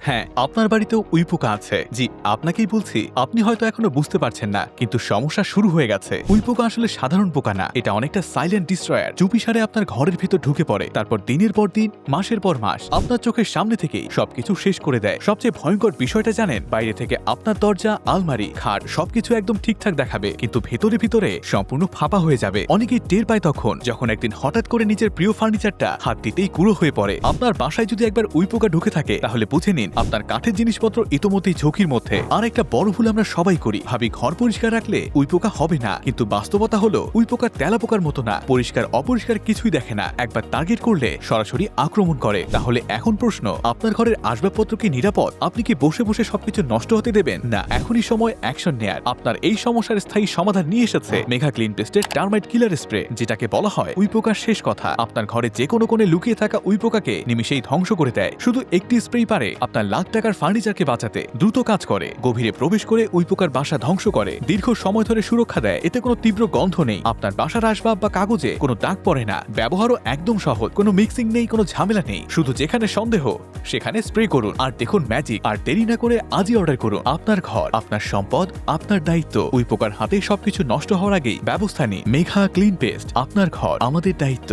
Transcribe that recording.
হ্যাঁ, আপনার বাড়িতেও উইপোকা আছে। জি, আপনাকেই বলছি। আপনি হয়তো এখনো বুঝতে পারছেন না, কিন্তু সমস্যা শুরু হয়ে গেছে। উইপোকা আসলে সাধারণ পোকা না, এটা অনেকটা সাইলেন্ট ডিস্ট্রয়ার। চুপিসারে আপনার ঘরের ভেতর ঢুকে পড়ে, তারপর দিনের পর দিন, মাসের পর মাস আপনার চোখের সামনে থেকেই সবকিছু শেষ করে দেয়। সবচেয়ে ভয়ঙ্কর বিষয়টা জানেন, বাইরে থেকে আপনার দরজা, আলমারি, খাট সবকিছু একদম ঠিকঠাক দেখাবে, কিন্তু ভেতরে ভিতরে সম্পূর্ণ ফাঁপা হয়ে যাবে। অনেকেই টের পায় তখন, যখন একদিন হঠাৎ করে নিজের প্রিয় ফার্নিচারটা হাত দিতেই কুড়ো হয়ে পড়ে। আপনার বাসায় যদি একবার উইপোকা ঢুকে থাকে, তাহলে বুঝে নিন আপনার কাঠের জিনিসপত্র ইতোমধ্যেই ঝুঁকির মধ্যে। আর একটা বড় ভুল আমরা সবাই করি, ভাবি ঘর পরিষ্কার রাখলে উইপোকা হবে না, কিন্তু বাস্তবতা হলো উইপোকা তেলাপোকার মতো না, পরিষ্কার অপরিষ্কার কিছুই দেখে না। একবার টার্গেট করলে সরাসরি আক্রমণ করে। তাহলে এখন প্রশ্ন, আপনার ঘরের আসবাবপত্র কি নিরাপদ? আপনি কি বসে বসে সবকিছু নষ্ট হতে দেবেন? না, এখনই সময় অ্যাকশন নেয়ার। আপনার এই সমস্যার স্থায়ী সমাধান নিয়ে এসেছে মেঘা ক্লিন পেস্টের টার্মাইট কিলার স্প্রে, যেটাকে বলা হয় উইপোকার শেষ কথা। আপনার ঘরে যে কোনো কোণে লুকিয়ে থাকা উইপোকাকে নিমিষেই ধ্বংস করে দেয়। শুধু একটি স্প্রেই পারে আপনার লাখ টাকার ফার্নিচারকে বাঁচাতে। দ্রুত কাজ করে, গভীরে প্রবেশ করে উইপোকার বাসা ধ্বংস করে, দীর্ঘ সময় ধরে সুরক্ষা দেয়। এতে কোনো তীব্র গন্ধ নেই, আপনার বাসার আসবাব বা কাগজে কোনো দাগ পড়ে না। ব্যবহারও একদম সহজ, কোনো মিক্সিং নেই, কোনো ঝামেলা নেই। শুধু যেখানে সন্দেহ সেখানে স্প্রে করুন, আর দেখুন ম্যাজিক। আর দেরি না করে আজই অর্ডার করুন। আপনার ঘর, আপনার সম্পদ, আপনার দায়িত্ব। উইপোকার হাতে সবকিছু নষ্ট হওয়ার আগেই ব্যবস্থা নিন। মেঘা ক্লিন পেস্ট, আপনার ঘর, আমাদের দায়িত্ব।